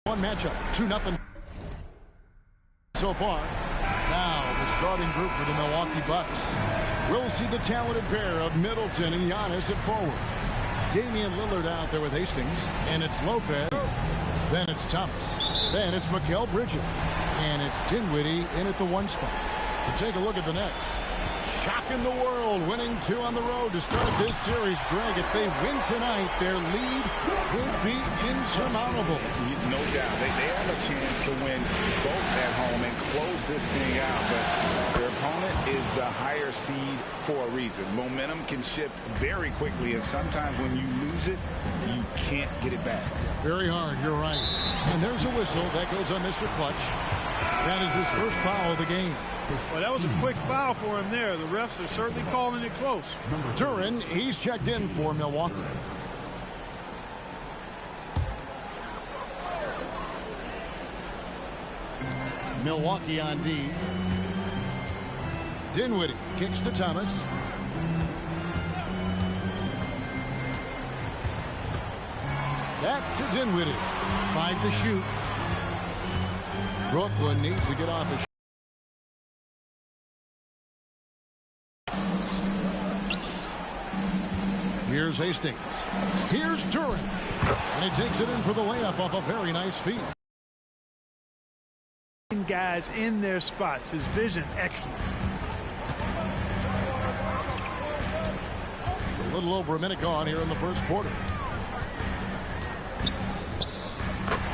One matchup, 2-0 so far. Now the starting group for the Milwaukee Bucks. We'll see the talented pair of Middleton and Giannis at forward. Damian Lillard out there with Hastings, and it's Lopez. Then it's Thomas. Then it's Mikal Bridges, and it's Dinwiddie in at the 1 spot. And take a look at the Nets. Shocking the world, winning 2 on the road to start this series. Greg, if they win tonight, their lead could be insurmountable. No doubt. They have a chance to win both at home and close this thing out. But their opponent is the higher seed for a reason. Momentum can shift very quickly, and sometimes when you lose it, you can't get it back. Very hard, you're right. And there's a whistle that goes on Mr. Clutch. That is his first foul of the game. Well, that was a quick foul for him there. The refs are certainly calling it close. Duren, he's checked in for Milwaukee. Milwaukee on D. Dinwiddie kicks to Thomas. Back to Dinwiddie. 5 to shoot. Brooklyn needs to get off his. Here's Hastings. Here's Duren. And he takes it in for the layup off a very nice feed. Guys in their spots. His vision excellent. A little over a minute gone here in the first quarter.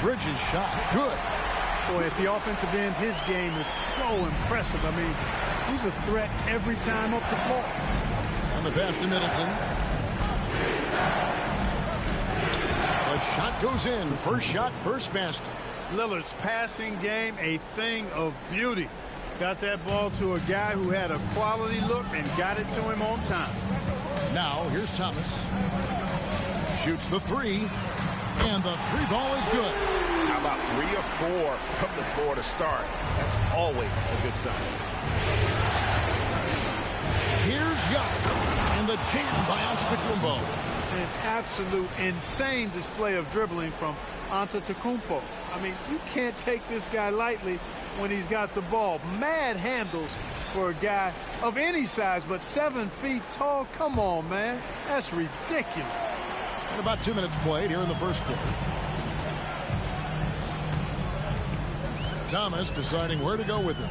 Bridges shot. Good. Boy, at the offensive end, his game is so impressive. I mean, he's a threat every time up the floor. And the pass to Middleton. The shot goes in. First shot, first basket. Lillard's passing game, a thing of beauty. Got that ball to a guy who had a quality look and got it to him on time. Now, here's Thomas. Shoots the 3. And the 3 ball is good. How about 3 or 4 from the floor to start? That's always a good sign. Here's Yall. And the jam by Antetokounmpo. An absolute insane display of dribbling from Antetokounmpo. I mean, you can't take this guy lightly when he's got the ball. Mad handles for a guy of any size, but 7 feet tall. Come on, man. That's ridiculous. And about 2 minutes played here in the first quarter. Thomas deciding where to go with it.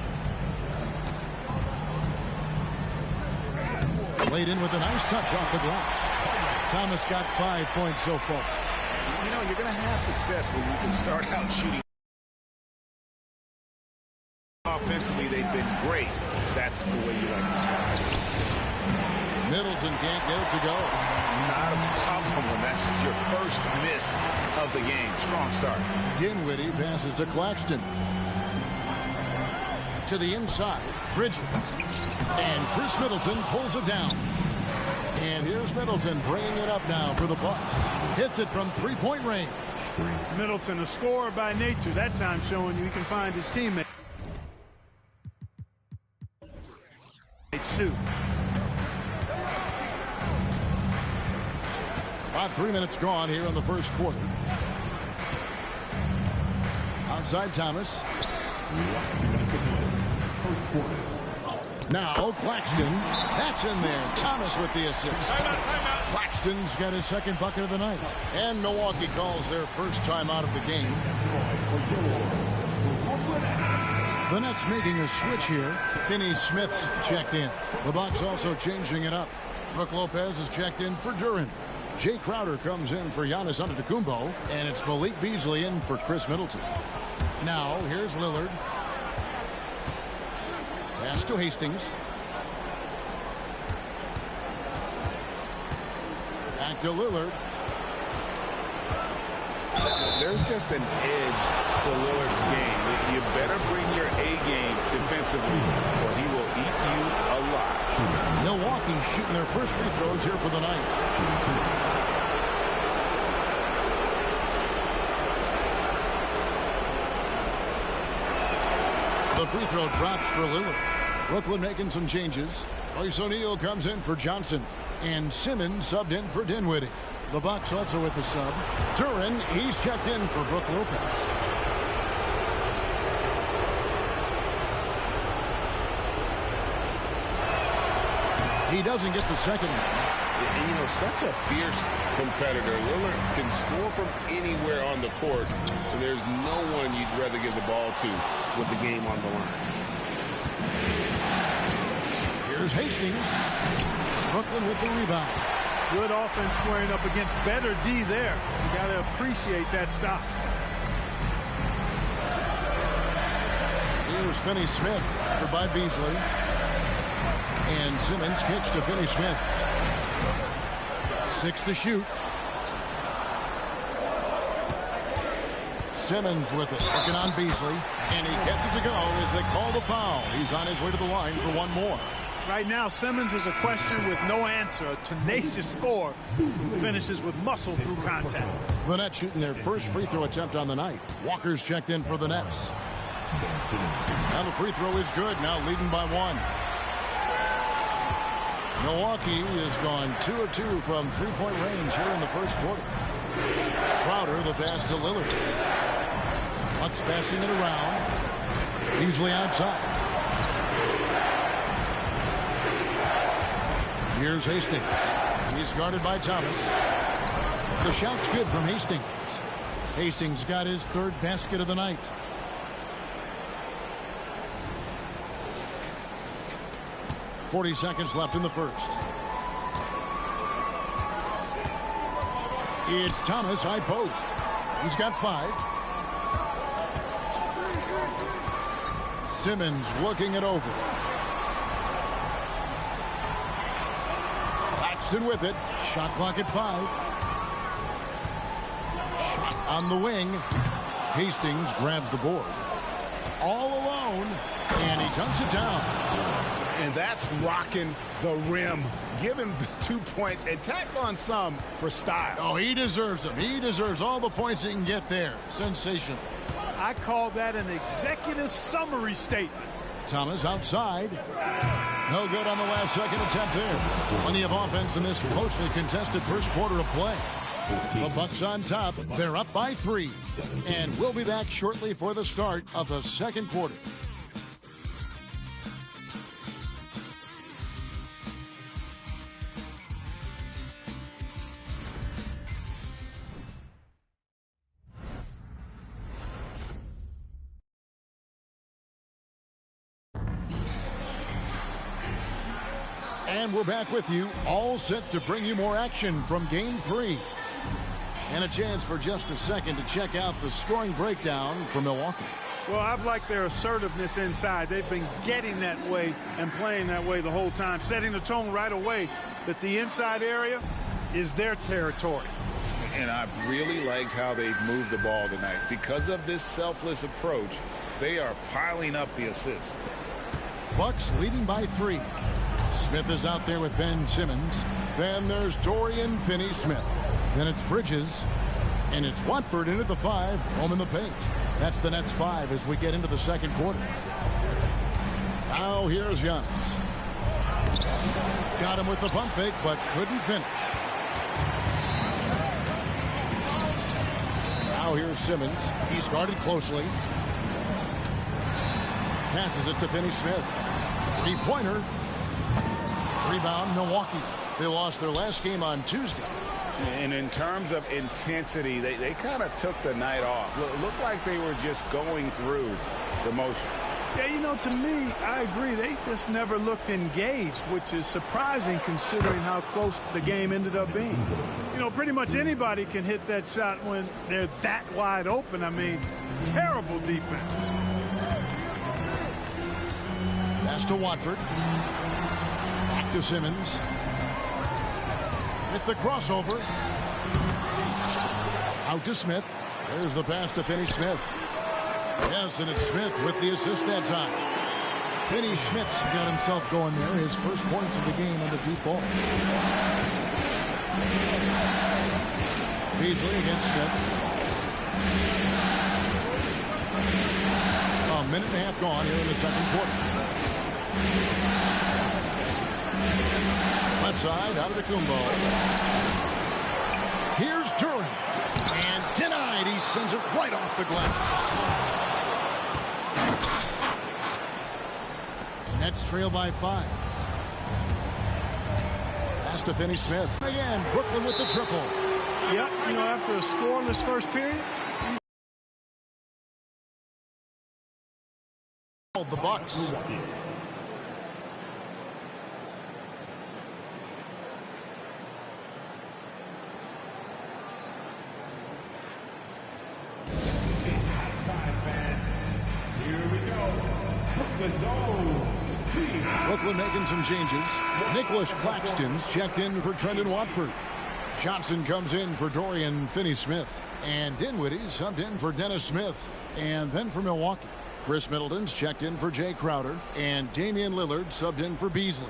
Laid in with a nice touch off the glass. Thomas got 5 points so far. You know, you're going to have success when you can start out shooting. Offensively, they've been great. That's the way you like to start. Middleton can't get it to go. Not a problem when that's your first miss of the game. Strong start. Dinwiddie passes to Claxton. To the inside, Bridges. And Chris Middleton pulls it down. And here's Middleton bringing it up now for the Bucks. Hits it from 3-point range. Middleton, a scorer by nature, that time showing you he can find his teammate. About 3 minutes gone here in the first quarter. Outside Thomas. Now Claxton. That's in there. Thomas with the assist. Claxton's got his second bucket of the night. And Milwaukee calls their first timeout of the game. The Nets making a switch here. Finney Smith's checked in. The Bucks also changing it up. Brook Lopez is checked in for Duren. Jay Crowder comes in for Giannis Antetokounmpo. And it's Malik Beasley in for Chris Middleton. Now, here's Lillard. Pass to Hastings. Back to Lillard. There's just an edge to Lillard's game. You better bring your A game defensively, or he will eat you alive. Milwaukee shooting their first free throws here for the night. The free throw drops for Lillard. Brooklyn making some changes. Royce O'Neal comes in for Johnson. And Simmons subbed in for Dinwiddie. The Bucks also with the sub. Duran, he's checked in for Brook Lopez. He doesn't get the second one. And, you know, such a fierce competitor. Lillard can score from anywhere on the court, and there's no one you'd rather give the ball to with the game on the line. Here's Hastings. Brooklyn with the rebound. Good offense squaring up against better D there. You got to appreciate that stop. Here's Finney-Smith covered by Beasley. And Simmons kicks to Finney-Smith. 6 to shoot. Simmons with it, working on Beasley, and he gets it to go as they call the foul. He's on his way to the line for one more. Right now, Simmons is a question with no answer. A tenacious scorer who finishes with muscle through contact. The Nets shooting their first free throw attempt on the night. Walker's checked in for the Nets. Now the free throw is good, now leading by 1. Milwaukee has gone 2 of 2 from three-point range here in the first quarter. Crowder the pass to Lillard. Bucks passing it around. Beasley outside. Here's Hastings. He's guarded by Thomas. The shot's good from Hastings. Hastings got his third basket of the night. .40 seconds left in the first. It's Thomas, high post. He's got 5. Simmons working it over. Claxton with it. Shot clock at 5. Shot on the wing. Hastings grabs the board. All alone. And he dunks it down. And that's rocking the rim. Give him the 2 points and tack on some for style. Oh, he deserves them. He deserves all the points he can get there. Sensational. I call that an executive summary statement. Thomas outside. No good on the last second attempt there. Plenty of offense in this closely contested first quarter of play. The Bucks on top. They're up by 3. And we'll be back shortly for the start of the second quarter. And we're back with you, all set to bring you more action from Game 3. And a chance for just a second to check out the scoring breakdown for Milwaukee. Well, I've liked their assertiveness inside. They've been getting that way and playing that way the whole time, setting the tone right away that the inside area is their territory. And I've really liked how they've moved the ball tonight. Because of this selfless approach, they are piling up the assists. Bucks leading by 3. Smith is out there with Ben Simmons. Then there's Dorian Finney-Smith. Then it's Bridges. And it's Watford in at the 5, home in the paint. That's the Nets 5 as we get into the second quarter. Now here's Giannis. Got him with the pump fake, but couldn't finish. Now here's Simmons. He's guarded closely. Passes it to Finney-Smith. Three-pointer. Rebound, Milwaukee. They lost their last game on Tuesday. And in terms of intensity, they kind of took the night off. It looked like they were just going through the motions. Yeah, you know, to me, I agree. They just never looked engaged, which is surprising considering how close the game ended up being. You know, pretty much anybody can hit that shot when they're that wide open. I mean, terrible defense. Pass to Watford. Back to Simmons. With the crossover. Out to Smith. There's the pass to Finney-Smith. Yes, and it's Smith with the assist that time. Finney-Smith's got himself going there. His first points of the game on the deep ball. Beasley against Smith. A minute and a half gone here in the second quarter. Left side, out of the Kumbo. sends it right off the glass. Nets trail by 5. Pass to Finney-Smith. Again, Brooklyn with the triple. Yep, you know, after a scoreless first period. The Bucks. Brooklyn making some changes. Nicholas Claxton's checked in for Trendon Watford. Johnson comes in for Dorian Finney-Smith. And Dinwiddie subbed in for Dennis Smith. And then for Milwaukee, Chris Middleton's checked in for Jay Crowder. And Damian Lillard subbed in for Beasley.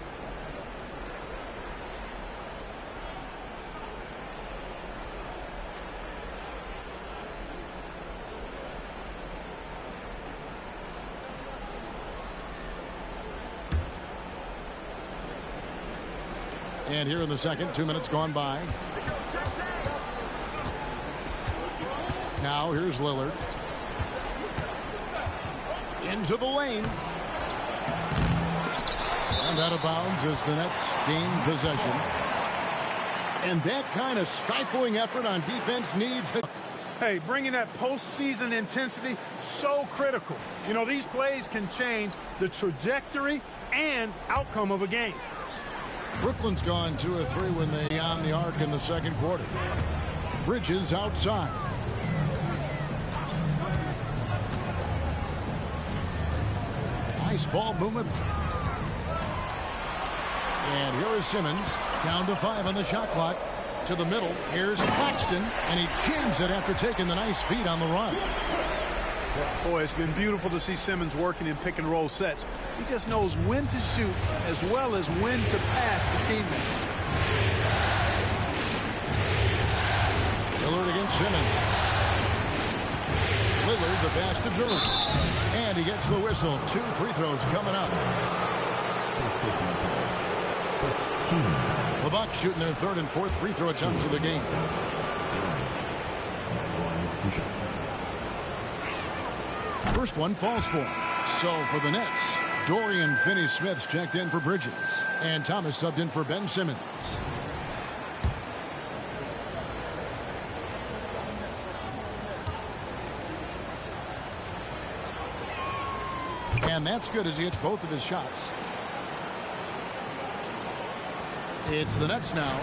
And here in the second, 2 minutes gone by. Now here's Lillard. Into the lane. And out of bounds as the Nets gain possession. And that kind of stifling effort on defense needs... Hey, bringing that postseason intensity, so critical. You know, these plays can change the trajectory and outcome of a game. Brooklyn's gone 2 of 3 when they on the arc in the second quarter. Bridges outside. Nice ball movement. And here is Simmons. Down to 5 on the shot clock. To the middle. Here's Claxton. And he jams it after taking the nice feed on the run. Boy, it's been beautiful to see Simmons working in pick and roll sets. He just knows when to shoot as well as when to pass to teammates. Lillard against Simmons. Lillard the pass to Durant. And he gets the whistle. 2 free throws coming up. The Bucks shooting their 3rd and 4th free throw attempts of the game. First one falls for him. So for the Nets, Dorian Finney-Smith's checked in for Bridges. And Thomas subbed in for Ben Simmons. And that's good as he hits both of his shots. It's the Nets now,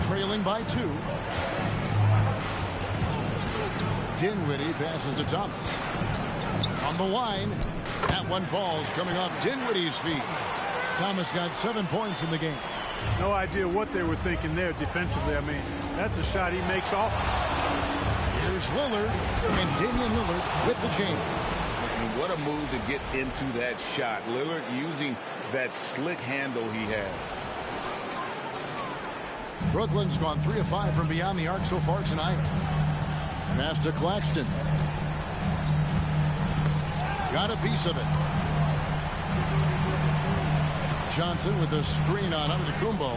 trailing by 2. Dinwiddie passes to Thomas. On the line, that one falls coming off Dinwiddie's feet. Thomas got 7 points in the game. No idea what they were thinking there defensively. I mean, that's a shot he makes off. Here's Lillard, and Damian Lillard with the chain. And what a move to get into that shot. Lillard using that slick handle he has. Brooklyn's gone 3 of 5 from beyond the arc so far tonight. Pass to Claxton. Got a piece of it. Johnson with a screen on Antetokounmpo.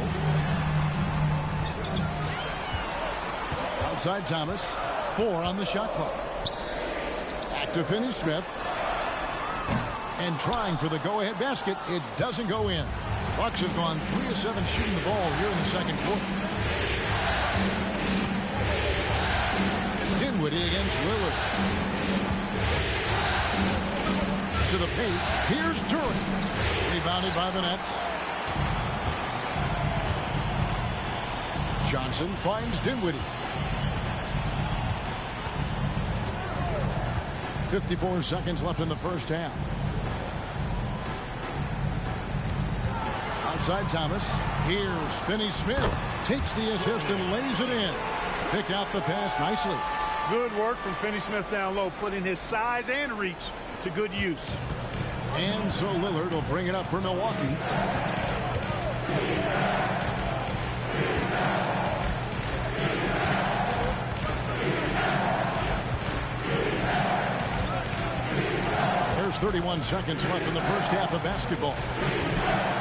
Outside Thomas. 4 on the shot clock. Back to Finney-Smith. And trying for the go-ahead basket. It doesn't go in. Bucks have gone 3 of 7 shooting the ball here in the second quarter. Dinwiddie against Lillard. To the paint. Here's Durant. Rebounded by the Nets. Johnson finds Dinwiddie. 54 seconds left in the first half. Outside Thomas. Here's Finney-Smith. Takes the assist and lays it in. Picked out the pass nicely. Good work from Finney-Smith down low, putting his size and reach to good use. And so Lillard will bring it up for Milwaukee. There's 31 seconds left in the first half of basketball.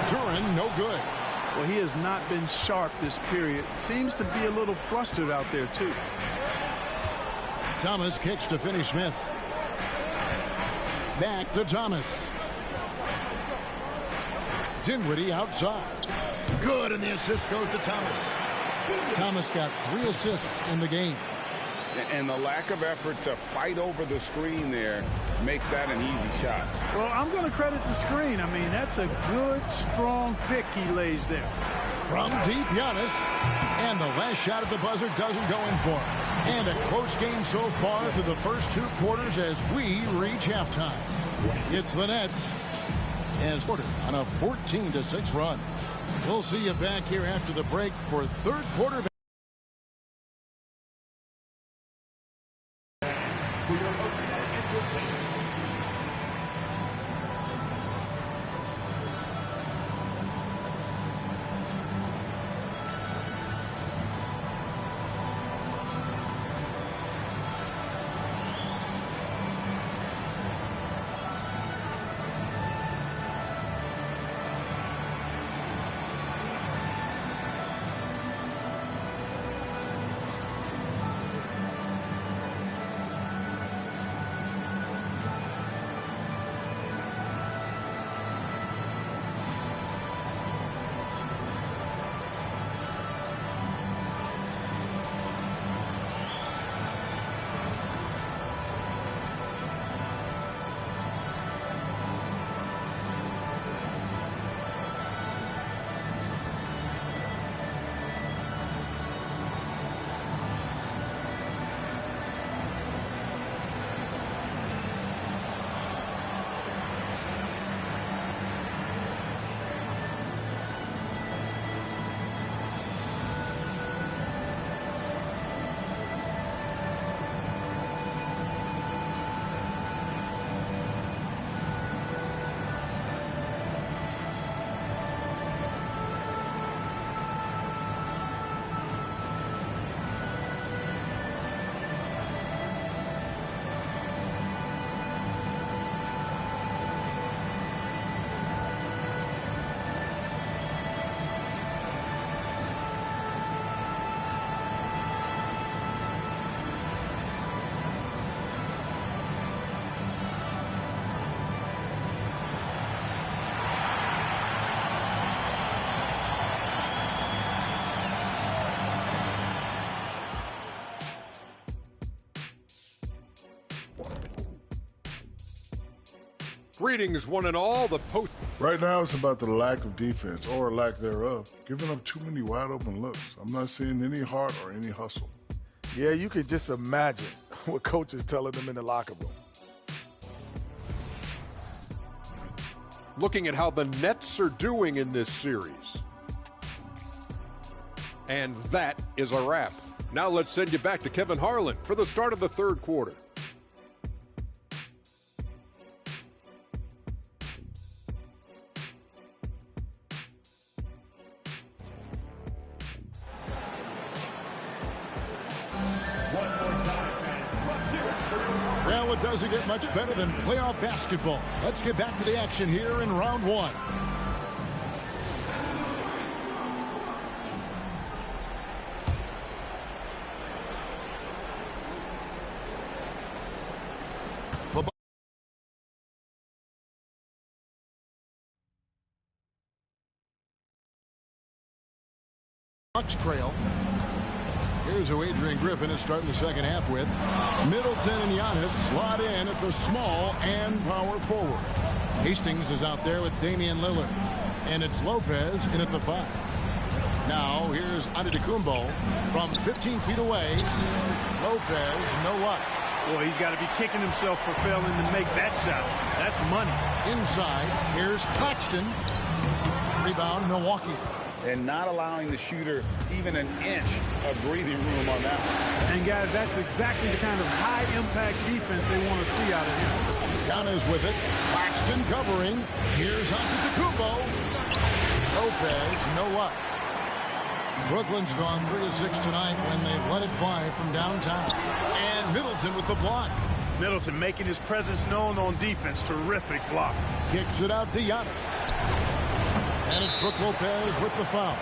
Durant, no good. Well, he has not been sharp this period. Seems to be a little flustered out there, too. Thomas kicks to Finney Smith. Back to Thomas. Dinwiddie outside. Good, and the assist goes to Thomas. Thomas got 3 assists in the game. And the lack of effort to fight over the screen there makes that an easy shot. Well, I'm going to credit the screen. I mean, that's a good, strong pick he lays there. From deep, Giannis. And the last shot at the buzzer doesn't go in for him. And a close game so far through the first 2 quarters as we reach halftime. It's the Nets as quarter on a 14-6 run. We'll see you back here after the break for third quarter. Greetings, one and all. The post. Right now, it's about the lack of defense, or lack thereof. Giving up too many wide-open looks. I'm not seeing any heart or any hustle. Yeah, you could just imagine what coach is telling them in the locker room. Looking at how the Nets are doing in this series. And that is a wrap. Now let's send you back to Kevin Harlan for the start of the third quarter. Well, it doesn't get much better than playoff basketball. Let's get back to the action here in round 1. Bucks trail. Here's who Adrian Griffin is starting the second half with. Middleton and Giannis slot in at the small and power forward. Hastings is out there with Damian Lillard. And it's Lopez in at the 5. Now here's Antetokounmpo from 15 feet away. Lopez, no luck. Boy, he's got to be kicking himself for failing to make that shot. That's money. Inside, here's Claxton. Rebound, Milwaukee. And not allowing the shooter even an inch of breathing room on that one. And, guys, that's exactly the kind of high-impact defense they want to see out of him. Giannis with it. Claxton covering. Here's Antetokounmpo. Lopez, no luck. Brooklyn's gone 3 of 6 tonight when they've let it fly from downtown. And Middleton with the block. Middleton making his presence known on defense. Terrific block. Kicks it out to Giannis. And it's Brook Lopez with the foul.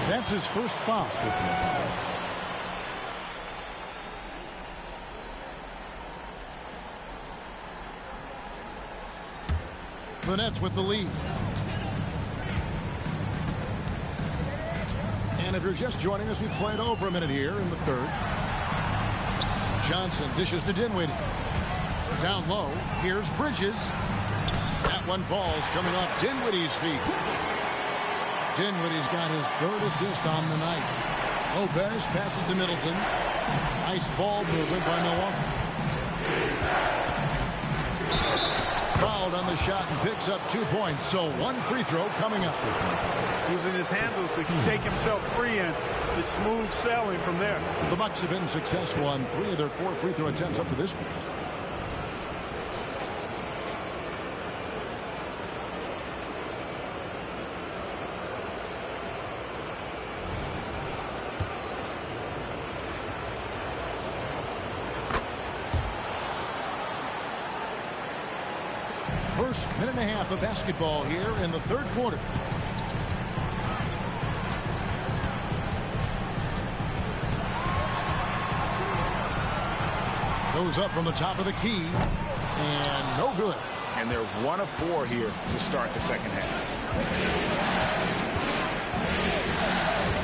That's his first foul. The Nets with the lead. And if you're just joining us, we played over a minute here in the third. Johnson dishes to Dinwiddie. Down low, here's Bridges. That one falls coming off Dinwiddie's feet. Dinwiddie's got his third assist on the night. Lopez passes to Middleton. Nice ball movement by Milwaukee. Fouled on the shot and picks up 2 points. So one free throw coming up. Using his handles to shake himself free, and it's smooth sailing from there. The Bucks have been successful on 3 of their 4 free throw attempts up to this point. First minute and a half of basketball here in the third quarter. Goes up from the top of the key, and no good. And they're 1 of 4 here to start the second half.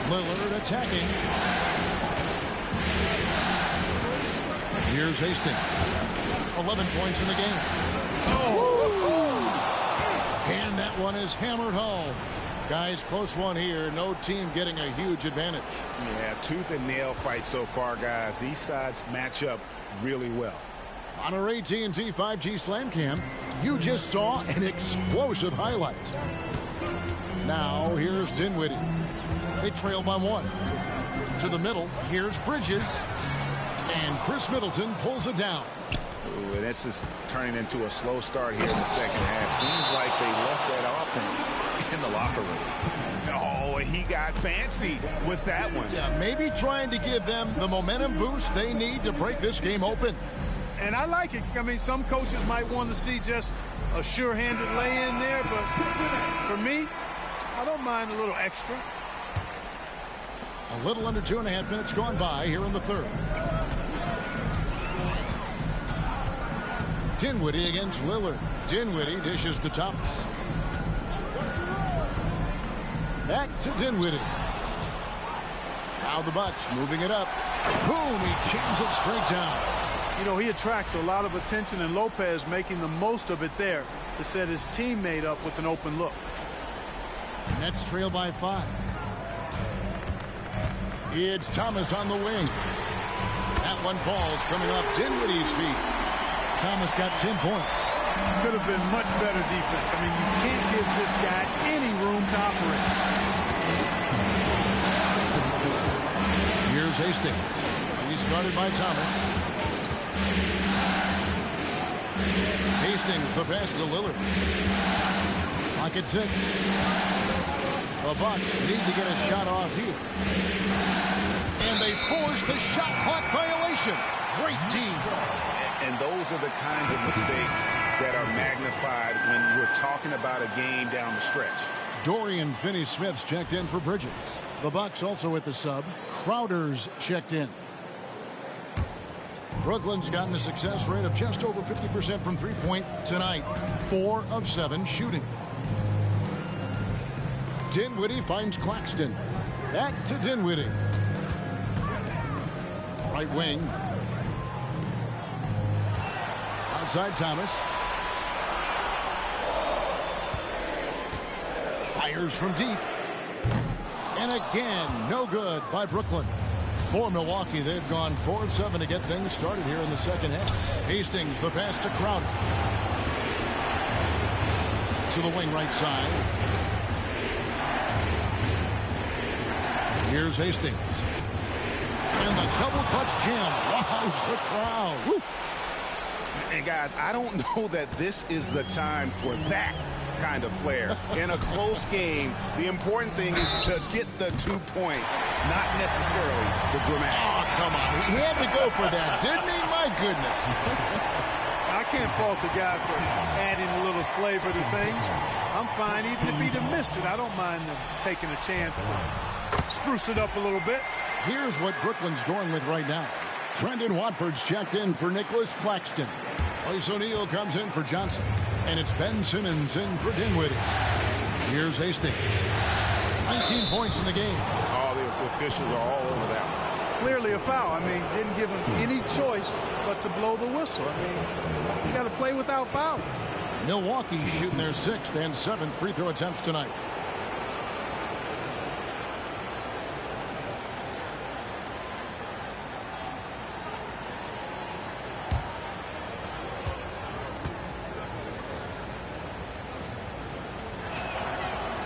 Lillard attacking. Here's Hastings. 11 points in the game. And that one is hammered home. Guys, close one here. No team getting a huge advantage. Yeah, tooth and nail fight so far, guys. These sides match up really well. On our AT&T 5G Slam Cam, you just saw an explosive highlight. Now, here's Dinwiddie. They trail by 1. To the middle, here's Bridges. And Chris Middleton pulls it down. Ooh, and this is turning into a slow start here in the second half. Seems like they left that offense in the locker room. Oh, he got fancy with that one. Yeah, maybe trying to give them the momentum boost they need to break this game open. And I like it. I mean, some coaches might want to see just a sure-handed lay-in there, but for me, I don't mind a little extra. A little under 2.5 minutes gone by here in the third. Dinwiddie against Lillard. Dinwiddie dishes to Thomas. Back to Dinwiddie. Now the Bucks moving it up. Boom, he jams it straight down. You know, he attracts a lot of attention, and Lopez making the most of it there to set his teammate up with an open look. Nets trail by 5. It's Thomas on the wing. That one falls coming off Dinwiddie's feet. Thomas got 10 points. Could have been much better defense. I mean, you can't give this guy any room to operate. Here's Hastings. He's started by Thomas. Hastings the pass to Lillard. Clock at 6. The Bucks need to get a shot off here. And they force the shot clock violation. Great team. And those are the kinds of mistakes that are magnified when we're talking about a game down the stretch. Dorian Finney-Smith's checked in for Bridges. The Bucks also with the sub. Crowder's checked in. Brooklyn's gotten a success rate of just over 50% from three-point tonight. 4 of 7 shooting. Dinwiddie finds Claxton. Back to Dinwiddie. Right wing. Outside Thomas. Fires from deep. And again, no good by Brooklyn. For Milwaukee, they've gone 4 of 7 to get things started here in the second half. Hastings, the pass to Crowder. To the wing right side. Here's Hastings. And the double clutch jam. Wows the crowd. Woo. And guys, I don't know that this is the time for that kind of flair. In a close game, the important thing is to get the 2 points, not necessarily the dramatics. Oh, come on. He had to go for that, didn't he? My goodness. I can't fault the guy for adding a little flavor to things. I'm fine. Even if he'd have missed it, I don't mind them taking a chance to spruce it up a little bit. Here's what Brooklyn's going with right now. Trendon Watford's checked in for Nicholas Claxton. Royce O'Neal comes in for Johnson. And it's Ben Simmons in for Dinwiddie. Here's Hastings. 19 points in the game. All the officials are all over that one. Clearly a foul. I mean, didn't give him any choice but to blow the whistle. I mean, you got to play without foul. Milwaukee shooting their 6th and 7th free throw attempts tonight.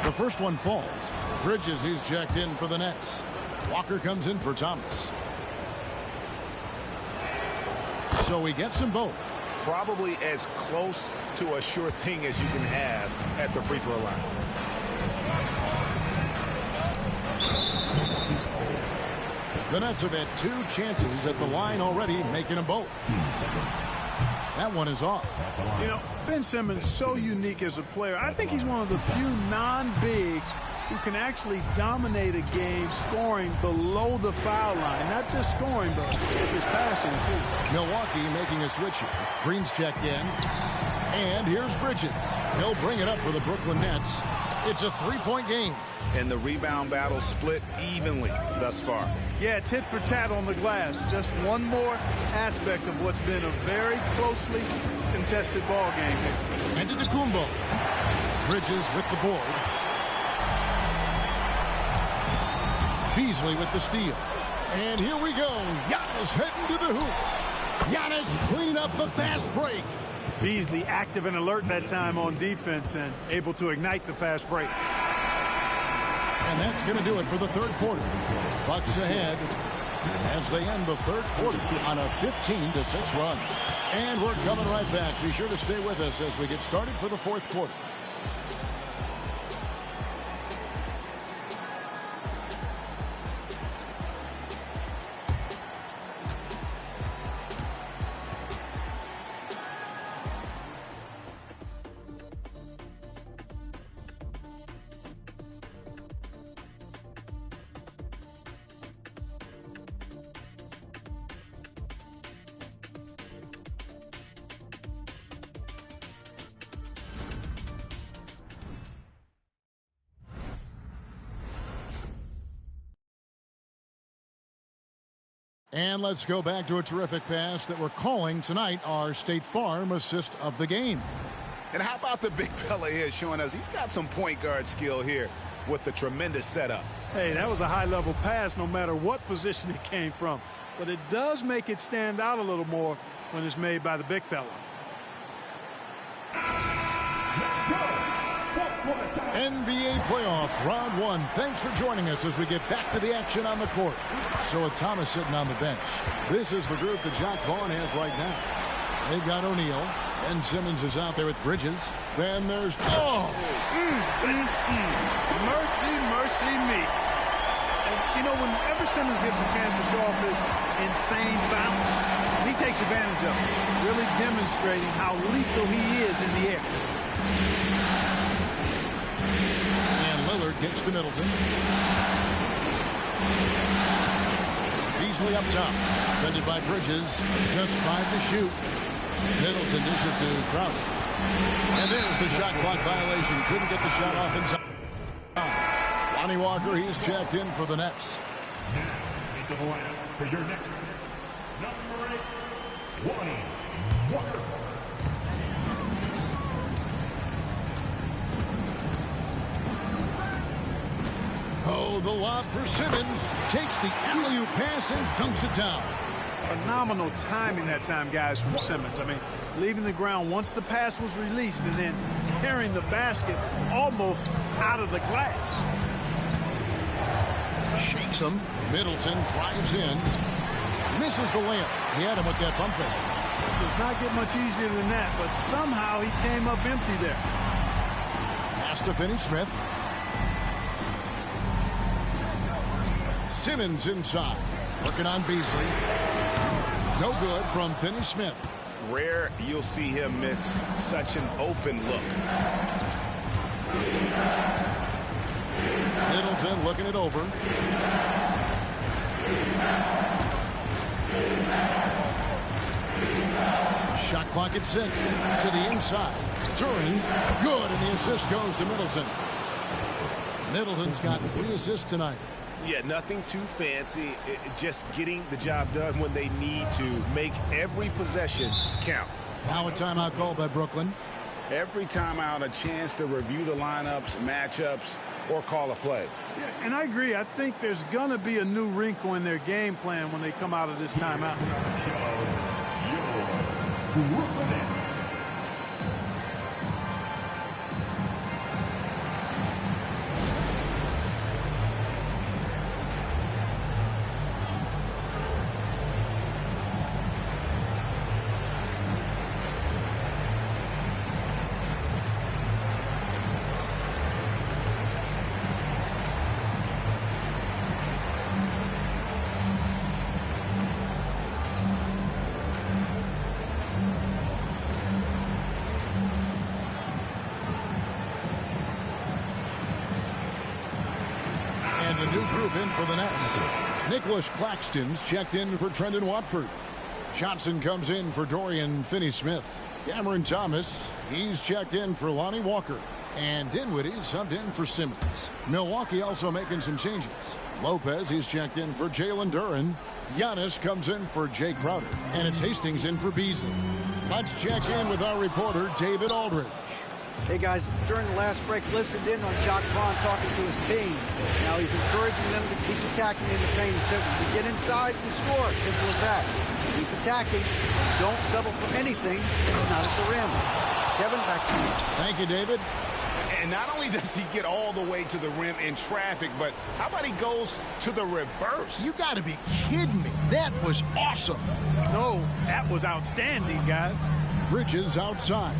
The first one falls. Bridges, he's checked in for the Nets. Walker comes in for Thomas. So he gets them both. Probably as close to a sure thing as you can have at the free throw line. The Nets have had 2 chances at the line already, making them both. That one is off. You know, Ben Simmons so unique as a player. I think he's one of the few non-bigs who can actually dominate a game scoring below the foul line. Not just scoring, but with his passing, too. Milwaukee making a switch here. Green's checked in. And here's Bridges. He'll bring it up for the Brooklyn Nets. It's a 3-point game. And the rebound battle split evenly thus far. Yeah, tit for tat on the glass. Just one more aspect of what's been a very closely contested ball game here. And to Kumbo. Bridges with the board. Beasley with the steal. And here we go. Giannis heading to the hoop. Giannis clean up the fast break. Beasley active and alert that time on defense and able to ignite the fast break. And that's going to do it for the third quarter. Bucks ahead as they end the third quarter on a 15-6 run. And we're coming right back. Be sure to stay with us as we get started for the fourth quarter. And let's go back to a terrific pass that we're calling tonight our State Farm assist of the game. And how about the big fella here showing us he's got some point guard skill here with the tremendous setup. Hey, that was a high-level pass no matter what position it came from. But it does make it stand out a little more when it's made by the big fella. NBA playoff round 1. Thanks for joining us as we get back to the action on the court. So with Thomas sitting on the bench, this is the group that Jack Vaughn has right now. They've got O'Neal, and Simmons is out there with Bridges. Then there's Mercy, mercy me. And, you know, whenever Simmons gets a chance to show off his insane bounce, he takes advantage of it, really demonstrating how lethal he is in the air. Gets to Middleton. Beasley up top. Defended by Bridges. Just 5 to shoot. Middleton dishes to Crowder. And there's the shot clock violation. Couldn't get the shot off in time. Lonnie Walker, he's checked in for the Nets. Into the lineup for your Nets. Number 8, Lonnie Walker. Oh, the lob for Simmons. Takes the alley-oop pass and dunks it down. Phenomenal timing that time, guys, from Simmons. I mean, leaving the ground once the pass was released and then tearing the basket almost out of the glass. Shakes him. Middleton drives in. Misses the layup. He had him with that bump fake. Does not get much easier than that, but somehow he came up empty there. Pass to Finney-Smith. Simmons inside. Working on Beasley. No good from Finney-Smith. Rare you'll see him miss such an open look. Middleton looking it over. Shot clock at 6. To the inside. Duren, good, and the assist goes to Middleton. Middleton's got 3 assists tonight. Yeah, nothing too fancy. Just getting the job done when they need to. Make every possession count. Now a timeout called by Brooklyn. Every timeout, a chance to review the lineups, matchups, or call a play. Yeah, and I agree. I think there's going to be a new wrinkle in their game plan when they come out of this timeout. And a new group in for the Nets. Nicholas Claxton's checked in for Trendon Watford. Johnson comes in for Dorian Finney-Smith. Cameron Thomas, he's checked in for Lonnie Walker. And Dinwiddie subbed in for Simmons. Milwaukee also making some changes. Lopez, he's checked in for Jalen Duren. Giannis comes in for Jay Crowder. And it's Hastings in for Beasley. Let's check in with our reporter, David Aldridge. Hey guys, during the last break, listened in on Jacques Vaughn talking to his team. Now he's encouraging them to keep attacking in the paint. He said, when you get inside, you score. Simple as that. Keep attacking. Don't settle for anything. It's not at the rim. Kevin, back to you. Thank you, David. And not only does he get all the way to the rim in traffic, but how about he goes to the reverse? You got to be kidding me. That was awesome. No, that was outstanding, guys. Bridges outside.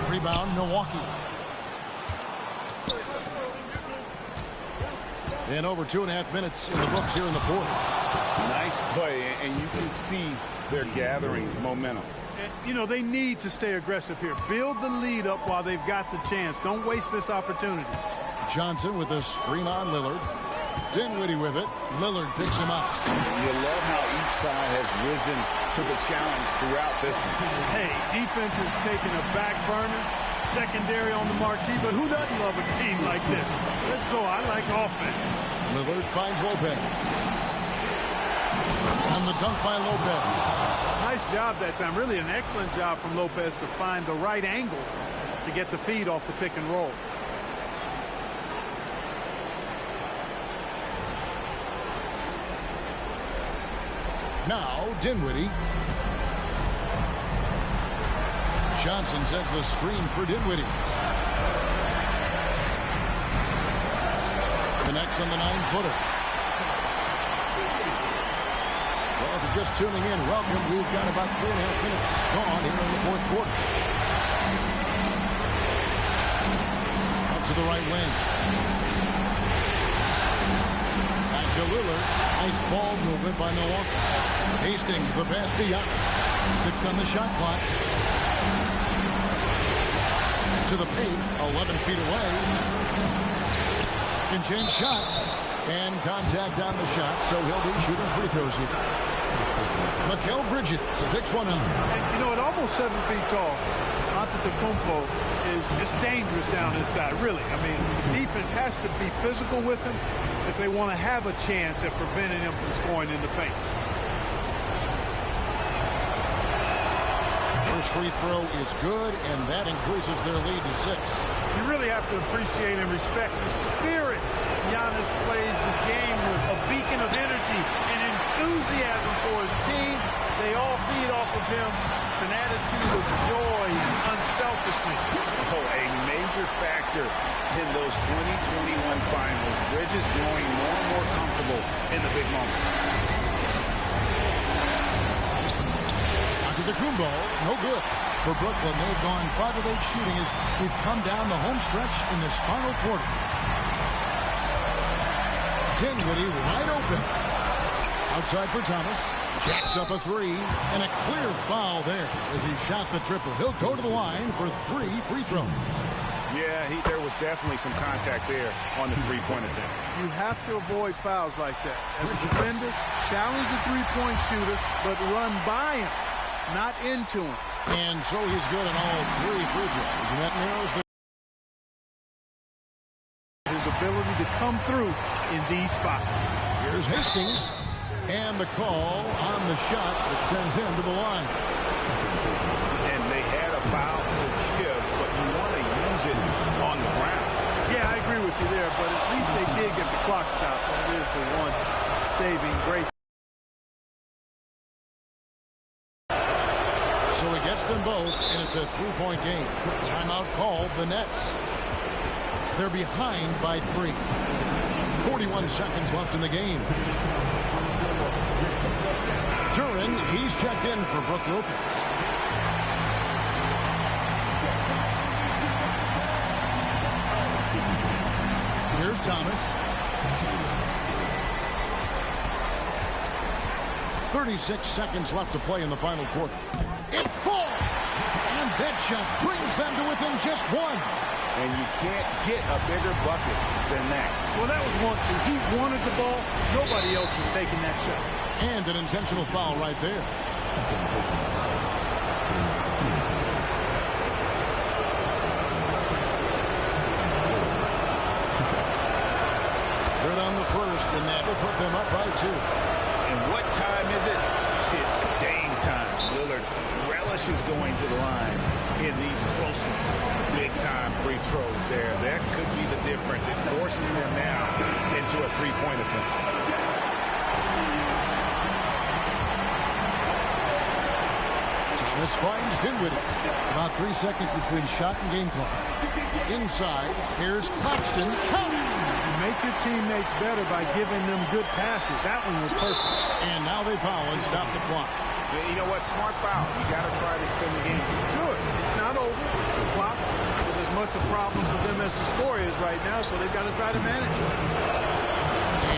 Rebound, Milwaukee. And over 2.5 minutes in the books here in the fourth. Nice play, and you can see they're gathering momentum. You know, they need to stay aggressive here. Build the lead up while they've got the chance. Don't waste this opportunity. Johnson with a screen on Lillard. Dinwiddie with it. Lillard picks him up. You love how each side has risen to the challenge throughout this one. Hey, defense is taking a back burner, secondary on the marquee, but who doesn't love a game like this? Let's go. I like offense. Lillard finds Lopez. And the dunk by Lopez. Nice job that time. Really an excellent job from Lopez to find the right angle to get the feed off the pick and roll. Now, Dinwiddie. Johnson sets the screen for Dinwiddie. Connects on the 9-footer. Well, if you're just tuning in, welcome. We've got about 3.5 minutes gone here in the fourth quarter. Up to the right wing. Back to Lillard. Nice ball movement by Milwaukee. Hastings, the pass to Giannis. 6 on the shot clock. To the paint, 11 feet away. Second chance shot. And contact on the shot, so he'll be shooting free throws here. Mikal Bridges picks one up. And, you know, at almost 7 feet tall, Antetokounmpo is dangerous down inside, really. I mean, the defense has to be physical with him if they want to have a chance at preventing him from scoring in the paint. First free throw is good, and that increases their lead to 6. You really have to appreciate and respect the spirit Giannis plays the game with, a beacon of energy and enthusiasm for his team. They all feed off of him, an attitude of joy and unselfishness. Oh, a major factor in those 2021 finals. Bridges growing more and more comfortable in the big moment. Antetokounmpo, no good. For Brooklyn, they've gone 5 of 8 shooting as we've come down the home stretch in this final quarter. Dinwiddie wide open. Outside for Thomas. Jacks up a 3. And a clear foul there as he shot the triple. He'll go to the line for 3 free throws. Yeah, there was definitely some contact there on the three-point attempt. You have to avoid fouls like that. As a defender, challenge the three-point shooter, but run by him, not into him. And so he's good on all 3 free throws, and that narrows his ability to come through in these spots. Here's Hastings, and the call on the shot that sends him to the line. And they had a foul to give, but you want to use it on the ground. Yeah, I agree with you there, but at least they did get the clock stopped. That is the one saving grace. So he gets them both, and it's a 3-point game. Timeout called the Nets. They're behind by 3. 41 seconds left in the game. Duran, he's checked in for Brook Lopez. Here's Thomas. 36 seconds left to play in the final quarter. It falls! And that shot brings them to within just 1. And you can't get a bigger bucket than that. Well, that was 1-2. He wanted the ball. Nobody else was taking that shot. And an intentional foul right there. Good on the first, and that will put them up by 2. And what time is it? It's game time. Lillard relishes going to the line in these close, big-time free throws there. That could be the difference. It forces them now into a three-point attempt. Thomas finds Dinwiddie. About 3 seconds between shot and game clock. Inside, here's Claxton. You make your teammates better by giving them good passes. That one was perfect. And now they foul and stop the clock. Yeah, you know what? Smart foul. You got to try to extend the game. Sure. It's not over. The clock is as much a problem for them as the score is right now, so they've got to try to manage it.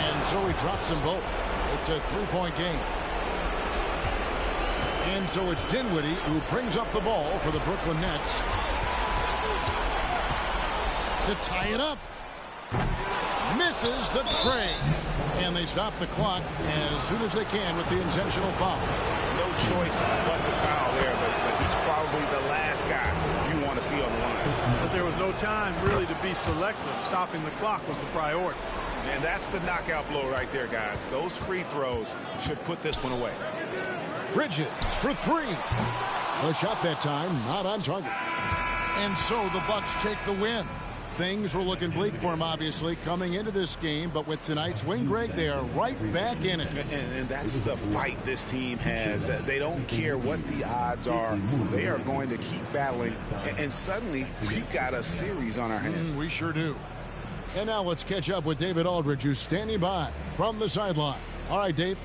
And so he drops them both. It's a 3-point game. And so it's Dinwiddie who brings up the ball for the Brooklyn Nets to tie it up. Misses the tray. And they stop the clock as soon as they can with the intentional foul. No choice but to foul there, but he's probably the last guy you want to see on the line. But there was no time really to be selective. Stopping the clock was the priority. And that's the knockout blow right there, guys. Those free throws should put this one away. Bridges for 3. The shot that time not on target. And so the Bucks take the win. Things were looking bleak for him, obviously, coming into this game. But with tonight's win, Greg, they are right back in it. And that's the fight this team has. They don't care what the odds are. They are going to keep battling. And suddenly, we've got a series on our hands. We sure do. And now let's catch up with David Aldridge, who's standing by from the sideline. All right, Dave.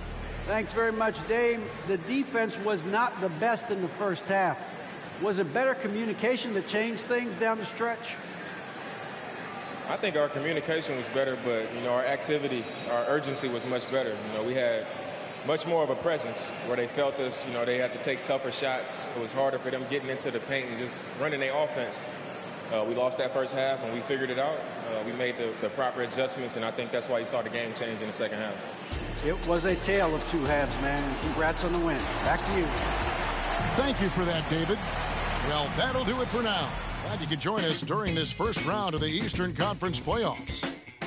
Thanks very much, Dave. The defense was not the best in the first half. Was it better communication that changed things down the stretch? I think our communication was better, but, our activity, our urgency was much better. We had much more of a presence where they felt us. They had to take tougher shots. It was harder for them getting into the paint and just running their offense. We lost that first half, and we figured it out. We made the proper adjustments, and I think that's why you saw the game change in the second half. It was a tale of 2 halves, man, and congrats on the win. Back to you. Thank you for that, David. Well, that'll do it for now. Glad you could join us during this first round of the Eastern Conference playoffs.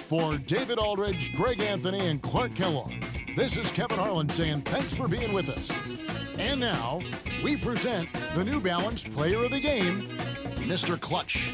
For David Aldridge, Greg Anthony, and Clark Kellogg, this is Kevin Harlan saying thanks for being with us. And now, we present the New Balance Player of the Game, Mr. Clutch.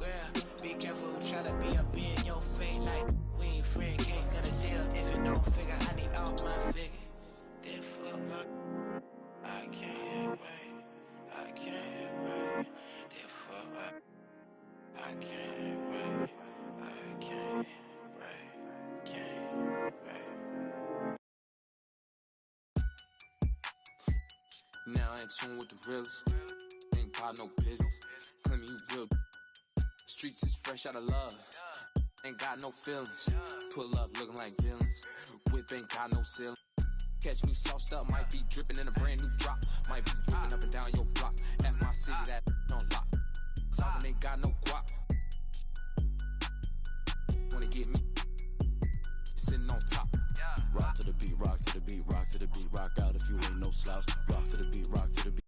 square. Be careful who try to be up in your face like we ain't friend, can't get a deal. If it don't figure, I need all my figure. Therefore, I can't hit right. I can't hit right. Therefore, I can't hit right. I can't hit right. Can't right. Now I ain't tune with the realest. Ain't got no business. Claim you real. Streets is fresh out of love. Ain't got no feelings. Pull up looking like villains. Whip ain't got no ceiling. Catch me sauced up, might be dripping in a brand new drop. Might be whipping up and down your block. F my city, that on lock. Talking ain't got no guap. Wanna get me sitting on top. Rock to the beat, rock to the beat, rock to the beat, rock out if you ain't no slouch. Rock to the beat, rock to the beat.